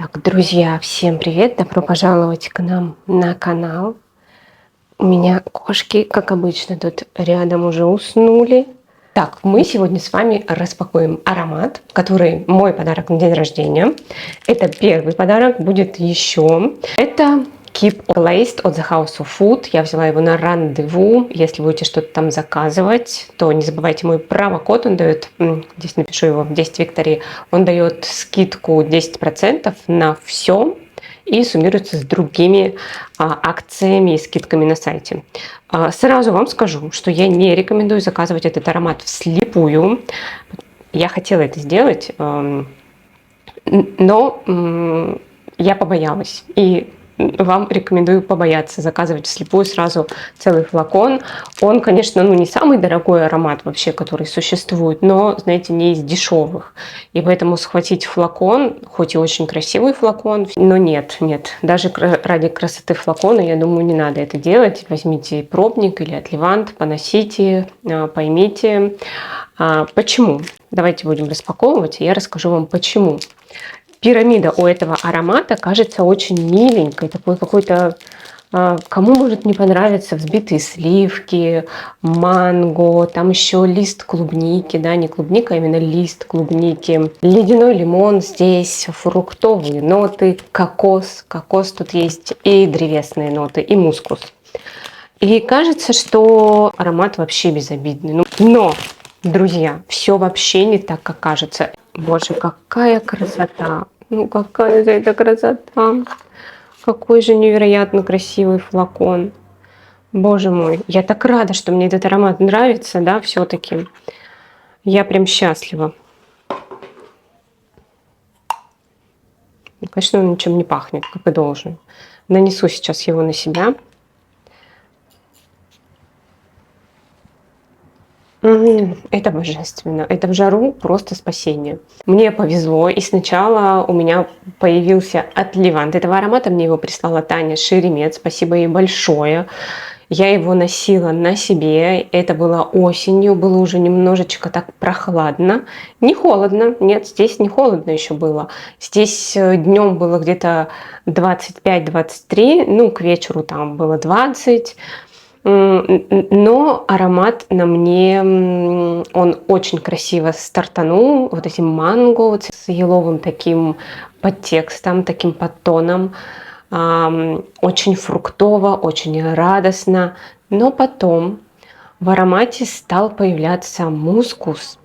Так, друзья, всем привет! Добро пожаловать к нам на канал. У меня кошки, как обычно, тут рядом уже уснули. Так, мы сегодня с вами распакуем аромат, который мой подарок на день рождения. Это первый подарок, будет еще. Это Keep Placed от The House of Food. Я взяла его на рандеву. Если будете что-то там заказывать, то не забывайте мой промокод. Он дает, здесь напишу его в 10 Виктории, он дает скидку 10% на все и суммируется с другими акциями и скидками на сайте. Сразу вам скажу, что я не рекомендую заказывать этот аромат вслепую. Я хотела это сделать, но я побоялась. И вам рекомендую побояться заказывать вслепую сразу целый флакон. Он, конечно, не самый дорогой аромат вообще, который существует, но, знаете, не из дешевых. И поэтому схватить флакон, хоть и очень красивый флакон, но нет. Даже ради красоты флакона, я думаю, не надо это делать. Возьмите пробник или от Левант, поносите, поймите. Почему? Давайте будем распаковывать, и я расскажу вам почему. Пирамида у этого аромата кажется очень миленькой, такой какой-то, кому может не понравиться взбитые сливки, манго, там еще лист клубники, да, не клубника, а именно лист клубники, ледяной лимон здесь, фруктовые ноты, кокос тут есть и древесные ноты, и мускус. И кажется, что аромат вообще безобидный. Но, друзья, все вообще не так, как кажется. Боже, какая красота! Какая же это красота! Какой же невероятно красивый флакон! Боже мой, я так рада, что мне этот аромат нравится, да, все-таки. Я прям счастлива. Конечно, он ничем не пахнет, как и должен. Нанесу сейчас его на себя. Это божественно. Это в жару просто спасение. Мне повезло, и сначала у меня появился от Левант этого аромата. Мне его прислала Таня Шеремет. Спасибо ей большое. Я его носила на себе. Это было осенью, было уже немножечко так прохладно. Не холодно. Нет, здесь не холодно еще было. Здесь днем было где-то 25-23, к вечеру там было 20. Но аромат на мне, он очень красиво стартанул, вот этим манго, вот с еловым таким подтекстом, таким подтоном, очень фруктово, очень радостно, но потом в аромате стал появляться мускус.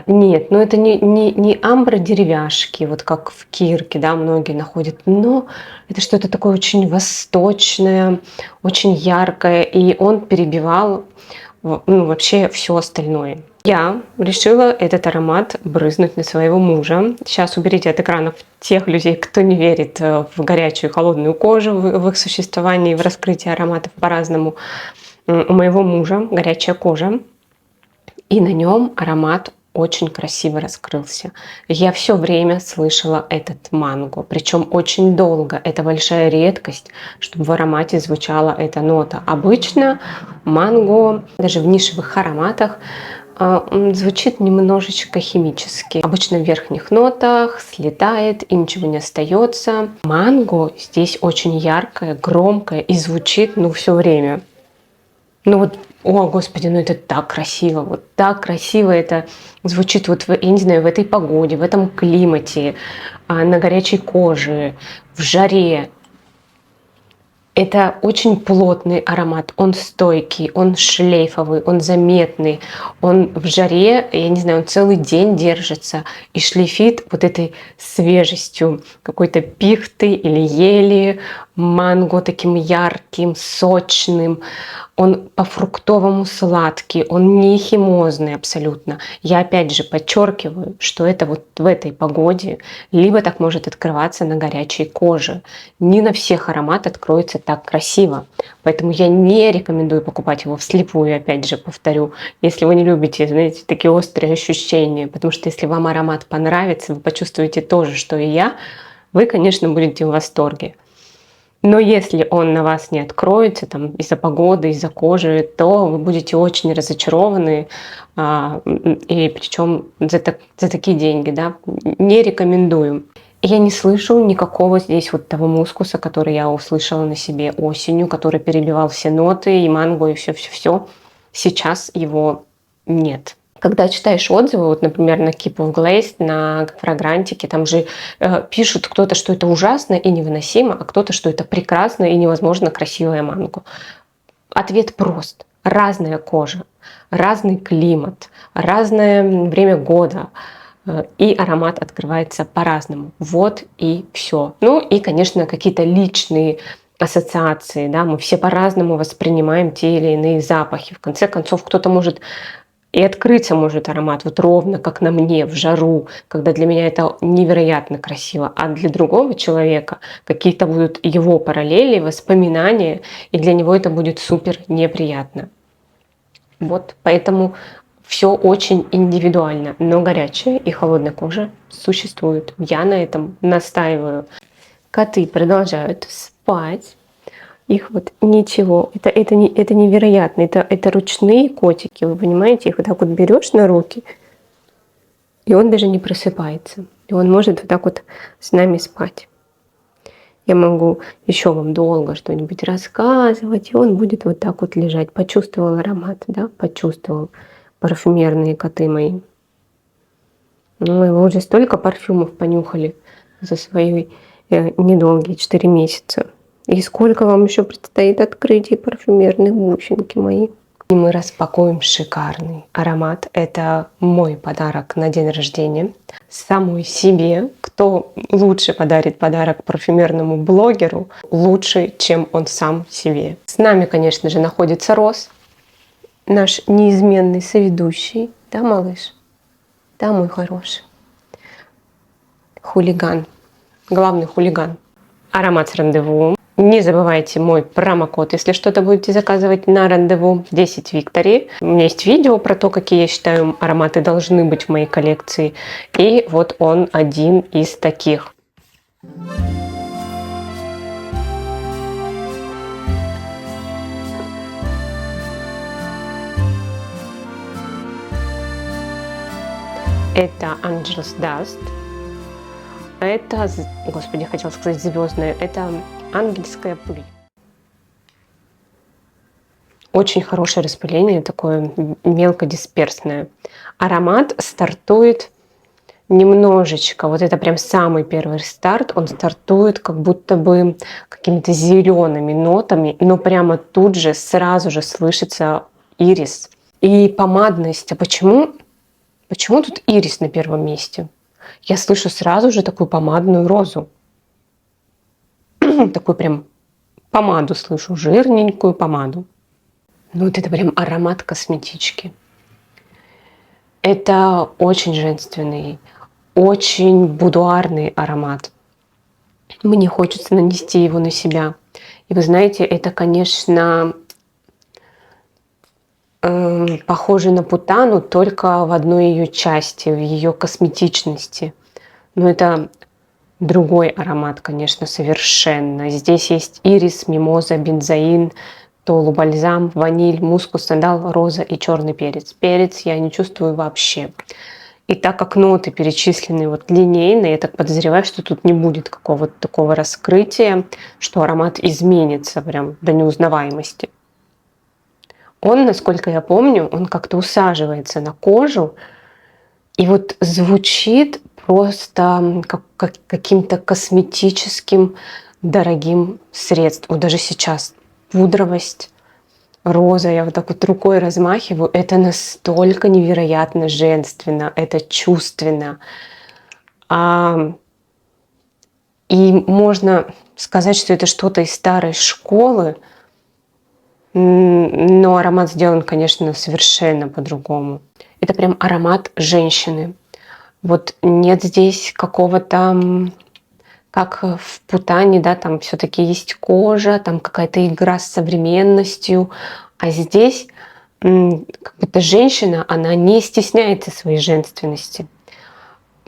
Нет, это не амбра деревяшки, вот как в Кирке, да, многие находят, но это что-то такое очень восточное, очень яркое, и он перебивал вообще все остальное. Я решила этот аромат брызнуть на своего мужа. Сейчас уберите от экранов тех людей, кто не верит в горячую и холодную кожу, в их существовании, в раскрытии ароматов по-разному. У моего мужа горячая кожа, и на нем аромат очень красиво раскрылся. Я все время слышала этот манго, причем очень долго. Это большая редкость, чтобы в аромате звучала эта нота. Обычно манго, даже в нишевых ароматах, звучит немножечко химически. Обычно в верхних нотах слетает и ничего не остается. Манго здесь очень яркое, громкое и звучит все время. О, Господи, это так красиво, вот так красиво это звучит я не знаю, в этой погоде, в этом климате, на горячей коже, в жаре. Это очень плотный аромат, он стойкий, он шлейфовый, он заметный, он в жаре, я не знаю, он целый день держится и шлейфит вот этой свежестью какой-то пихты или ели, манго таким ярким, сочным. Он по-фруктовому сладкий, он не химозный абсолютно. Я опять же подчеркиваю, что это вот в этой погоде либо так может открываться на горячей коже. Не на всех аромат откроется так красиво. Поэтому я не рекомендую покупать его вслепую, опять же повторю, если вы не любите, знаете, такие острые ощущения. Потому что если вам аромат понравится, вы почувствуете то же, что и я, вы, конечно, будете в восторге. Но если он на вас не откроется из-за погоды, из-за кожи, то вы будете очень разочарованы, и причем за такие деньги, да, не рекомендую. Я не слышу никакого здесь вот того мускуса, который я услышала на себе осенью, который перебивал все ноты и манго, и все-все-все. Сейчас его нет. Когда читаешь отзывы, вот, например, на Keep of Glaze, на Фрагрантике, там же пишут кто-то, что это ужасно и невыносимо, а кто-то, что это прекрасно и невозможно красивое манго. Ответ прост. Разная кожа, разный климат, разное время года, и аромат открывается по-разному. Вот и все. Ну и, конечно, какие-то личные ассоциации, да, мы все по-разному воспринимаем те или иные запахи. В конце концов, кто-то может и открыться может аромат вот ровно, как на мне, в жару, когда для меня это невероятно красиво, а для другого человека какие-то будут его параллели, воспоминания, и для него это будет супер неприятно. Вот, поэтому все очень индивидуально, но горячая и холодная кожа существуют. Я на этом настаиваю. Коты продолжают спать. Их вот ничего, это невероятно, это ручные котики, вы понимаете, их вот так вот берешь на руки, и он даже не просыпается, и он может вот так вот с нами спать. Я могу еще вам долго что-нибудь рассказывать, и он будет вот так вот лежать. Почувствовал аромат, да, почувствовал парфюмерные коты мои. Ну, вы уже столько парфюмов понюхали за свои недолгие 4 месяца. И сколько вам еще предстоит открытий парфюмерных, бусинки мои. И мы распакуем шикарный аромат. Это мой подарок на день рождения. Самой себе. Кто лучше подарит подарок парфюмерному блогеру, лучше, чем он сам себе. С нами, конечно же, находится Рос, наш неизменный соведущий. Да, малыш? Да, мой хороший. Хулиган. Главный хулиган. Аромат с рандеву. Не забывайте мой промокод, если что-то будете заказывать на рандеву. 10 Victory. У меня есть видео про то, какие, я считаю, ароматы должны быть в моей коллекции. И вот он один из таких. Это Angel's Dust. Это, господи, хотела сказать звездное, это ангельская пыль. Очень хорошее распыление, такое мелкодисперсное. Аромат стартует немножечко, вот это прям самый первый старт, он стартует как будто бы какими-то зелеными нотами, но прямо тут же сразу же слышится ирис и помадность. А почему тут ирис на первом месте? Я слышу сразу же такую помадную розу. Такую прям помаду слышу, жирненькую помаду. Ну вот это прям аромат косметички. Это очень женственный, очень будуарный аромат. Мне хочется нанести его на себя. И вы знаете, это, конечно, похоже на путану только в одной ее части, в ее косметичности. Но это другой аромат, конечно, совершенно. Здесь есть ирис, мимоза, бензоин, толу-бальзам, ваниль, мускус, сандал, роза и черный перец. Перец я не чувствую вообще. И так как ноты перечислены вот линейно, я так подозреваю, что тут не будет какого-то такого раскрытия, что аромат изменится прям до неузнаваемости. Он, насколько я помню, он как-то усаживается на кожу и вот звучит просто как каким-то косметическим дорогим средством. Вот даже сейчас пудровость, роза, я вот так вот рукой размахиваю, это настолько невероятно женственно, это чувственно. И можно сказать, что это что-то из старой школы, но аромат сделан, конечно, совершенно по-другому. Это прям аромат женщины. Вот нет здесь какого-то, как в путане, да, там все-таки есть кожа, там какая-то игра с современностью, а здесь как будто женщина, она не стесняется своей женственности.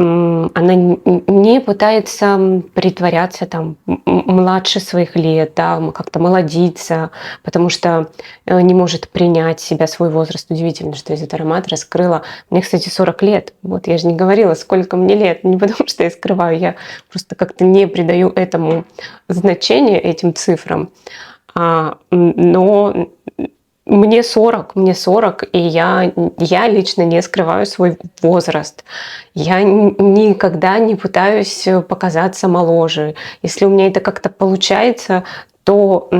она не пытается притворяться там младше своих лет, да, как-то молодиться, потому что не может принять себя, свой возраст. Удивительно, что этот аромат раскрыла. Мне, кстати, 40 лет. Вот я же не говорила, сколько мне лет. Не потому что я скрываю, я просто как-то не придаю этому значения, этим цифрам. Но мне 40, и я лично не скрываю свой возраст. Я никогда не пытаюсь показаться моложе. Если у меня это как-то получается, то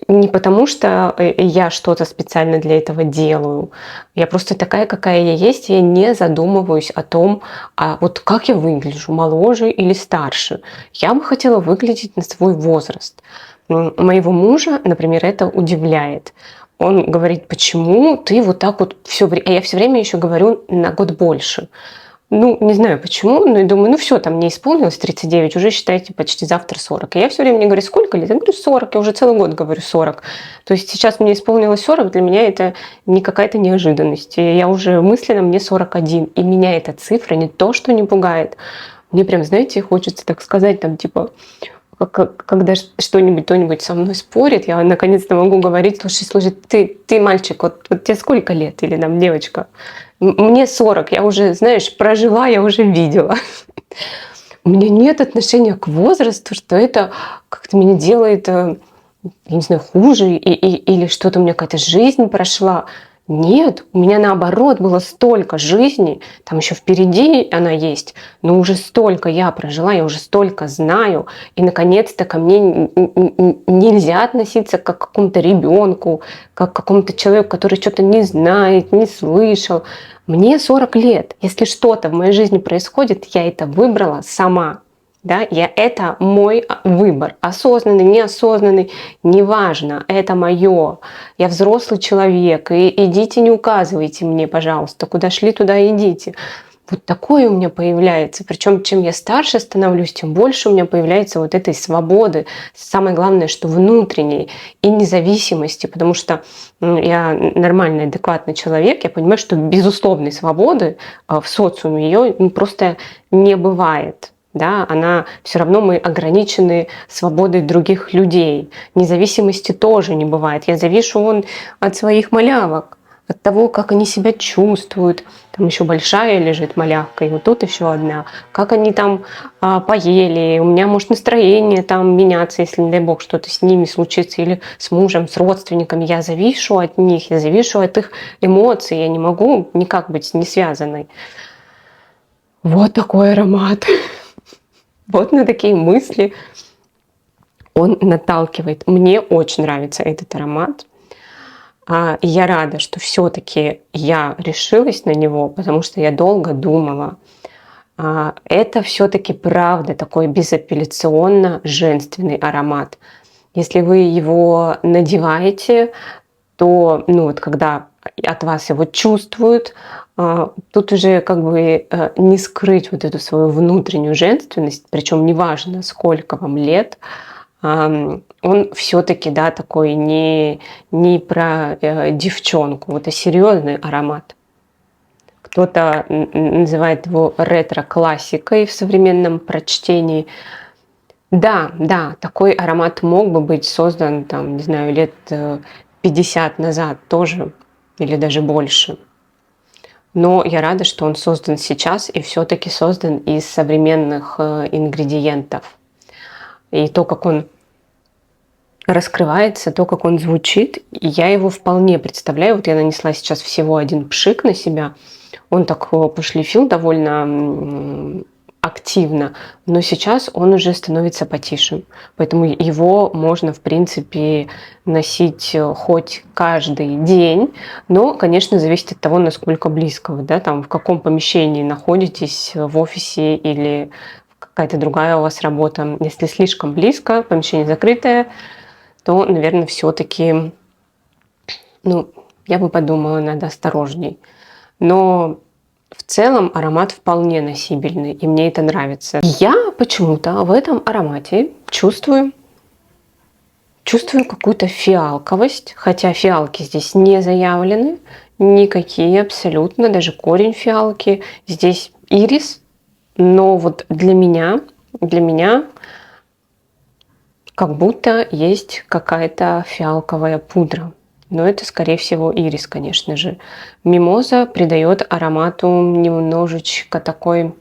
не потому, что я что-то специально для этого делаю. Я просто такая, какая я есть, и я не задумываюсь о том, а вот как я выгляжу, моложе или старше. Я бы хотела выглядеть на свой возраст. Моего мужа, например, это удивляет. Он говорит, почему ты вот так вот все время... А я все время еще говорю на год больше. Ну, не знаю почему, но я думаю, ну все, там мне исполнилось 39, уже считайте почти завтра 40. И я все время мне говорю, сколько лет? Я говорю, 40, я уже целый год говорю 40. То есть сейчас мне исполнилось 40, для меня это не какая-то неожиданность. И я уже мысленно, мне 41. И меня эта цифра не то, что не пугает. Мне прям, знаете, хочется так сказать, там типа... Когда что-нибудь, кто-нибудь со мной спорит, я наконец-то могу говорить, слушай, ты мальчик, вот тебе сколько лет? Или там девочка? Мне 40, я уже, знаешь, прожила, я уже видела. У меня нет отношения к возрасту, что это как-то меня делает, я не знаю, хуже, или что-то у меня какая-то жизнь прошла. Нет, у меня наоборот было столько жизни, там еще впереди она есть, но уже столько я прожила, я уже столько знаю, и наконец-то ко мне нельзя относиться как к какому-то ребенку, как к какому-то человеку, который что-то не знает, не слышал. Мне 40 лет, если что-то в моей жизни происходит, я это выбрала сама. Да, это мой выбор, осознанный, неосознанный, неважно, это мое. Я взрослый человек, и идите, не указывайте мне, пожалуйста, куда шли, туда идите. Вот такое у меня появляется. Причем, чем я старше становлюсь, тем больше у меня появляется вот этой свободы. Самое главное, что внутренней и независимости, потому что я нормальный, адекватный человек, я понимаю, что безусловной свободы в социуме ее просто не бывает. Да, она все равно мы ограничены свободой других людей. Независимости тоже не бывает. Я завишу от своих малявок, от того, как они себя чувствуют. Там еще большая лежит малявка, и вот тут еще одна. Как они там поели. У меня может настроение там меняться, если, не дай бог, что-то с ними случится, или с мужем, с родственниками. Я завишу от них, я завишу от их эмоций. Я не могу никак быть не связанной. Вот такой аромат. Вот на такие мысли он наталкивает. Мне очень нравится этот аромат. И я рада, что все-таки я решилась на него, потому что я долго думала. Это все-таки правда такой безапелляционно женственный аромат. Если вы его надеваете, то вот когда от вас его чувствуют, тут уже как бы не скрыть вот эту свою внутреннюю женственность, причем неважно, сколько вам лет, он все-таки, да, такой не про девчонку, вот, а серьезный аромат. Кто-то называет его ретро-классикой в современном прочтении. Да, такой аромат мог бы быть создан, там, не знаю, лет 50 назад тоже, или даже больше. Но я рада, что он создан сейчас и все-таки создан из современных ингредиентов. И то, как он раскрывается, то, как он звучит, я его вполне представляю. Вот я нанесла сейчас всего один пшик на себя. Он так пошлифил довольно активно, но сейчас он уже становится потише. Поэтому его можно, в принципе, носить хоть каждый день, но, конечно, зависит от того, насколько близко вы, да, там, в каком помещении находитесь, в офисе или какая-то другая у вас работа. Если слишком близко, помещение закрытое, то, наверное, все-таки, я бы подумала, надо осторожней. Но в целом аромат вполне носибельный, и мне это нравится. Я почему-то в этом аромате чувствую какую-то фиалковость, хотя фиалки здесь не заявлены, никакие абсолютно, даже корень фиалки. Здесь ирис, но вот для меня как будто есть какая-то фиалковая пудра. Но это, скорее всего, ирис, конечно же. Мимоза придает аромату немножечко такой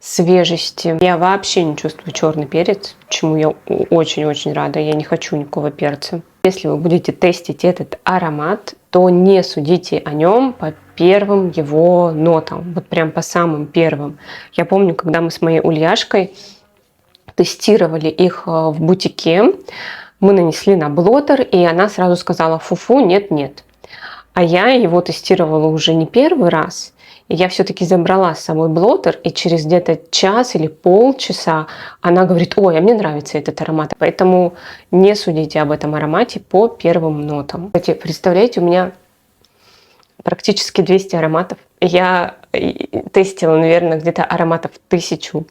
свежести. Я вообще не чувствую черный перец, чему я очень-очень рада. Я не хочу никакого перца. Если вы будете тестить этот аромат, то не судите о нем по первым его нотам, вот прям по самым первым. Я помню, когда мы с моей Ульяшкой тестировали их в бутике, мы нанесли на блотер, и она сразу сказала: фу-фу, нет-нет. А я его тестировала уже не первый раз, и я все-таки забрала с собой блотер, и через где-то час или полчаса она говорит: ой, а мне нравится этот аромат. Поэтому не судите об этом аромате по первым нотам. Кстати, представляете, у меня практически 200 ароматов. Я тестила, наверное, где-то ароматов 1000.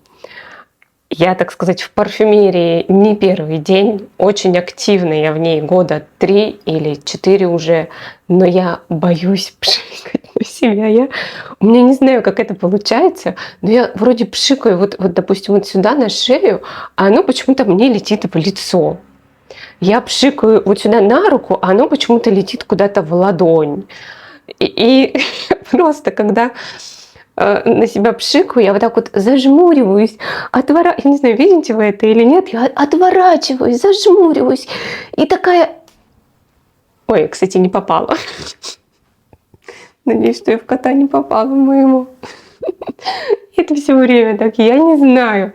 Я, так сказать, в парфюмерии не первый день, очень активно я в ней года 3 или 4 уже, но я боюсь пшикать на себя. У меня не знаю, как это получается, но я вроде пшикаю, вот допустим, вот сюда на шею, а оно почему-то мне летит в лицо. Я пшикаю вот сюда на руку, а оно почему-то летит куда-то в ладонь. И просто когда на себя пшикаю, я вот так вот зажмуриваюсь, я не знаю, видите вы это или нет, я отворачиваюсь, зажмуриваюсь, и такая... Ой, кстати, не попала. Надеюсь, что я в кота не попала моему. Это все время так, я не знаю.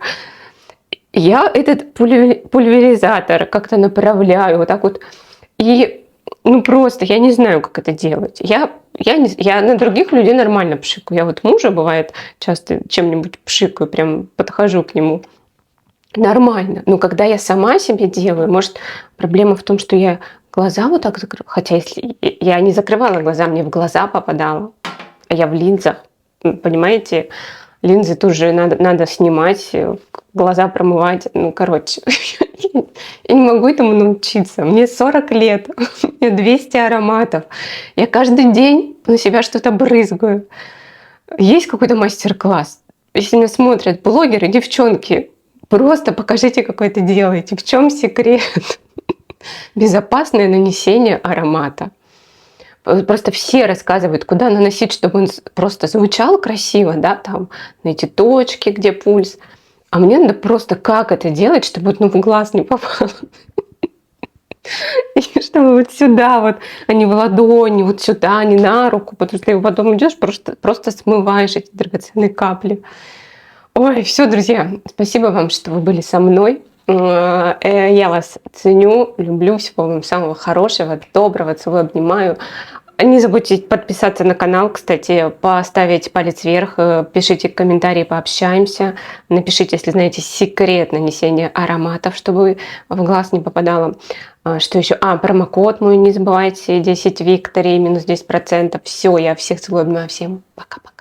Я этот пульверизатор как-то направляю вот так вот, и просто я не знаю, как это делать. Я на других людей нормально пшикаю. Я вот мужа, бывает, часто чем-нибудь пшикаю, прям подхожу к нему. Нормально. Но когда я сама себе делаю, может, проблема в том, что я глаза вот так закрываю. Хотя если я не закрывала глаза, мне в глаза попадало. А я в линзах. Понимаете? Линзы тоже надо снимать, глаза промывать. Короче, я не могу этому научиться. Мне 40 лет, у меня 200 ароматов. Я каждый день на себя что-то брызгаю. Есть какой-то мастер-класс? Если меня смотрят блогеры, девчонки, просто покажите, как вы это делаете. В чем секрет? Безопасное нанесение аромата. Просто все рассказывают, куда наносить, чтобы он просто звучал красиво, да, там, на эти точки, где пульс. А мне надо просто как это делать, чтобы в глаз не попало. И чтобы вот сюда вот, а не в ладони, вот сюда, а не на руку, потому что потом идешь, просто смываешь эти драгоценные капли. Ой, все, друзья, спасибо вам, что вы были со мной. Я вас ценю, люблю, всего вам самого хорошего, доброго, целую, обнимаю. Не забудьте подписаться на канал, кстати, поставить палец вверх, пишите комментарии, пообщаемся. Напишите, если знаете секрет нанесения ароматов, чтобы в глаз не попадало. Что еще? Промокод мой не забывайте, 10 Victory, минус 10%. Все, я всех целую, обнимаю, всем пока-пока.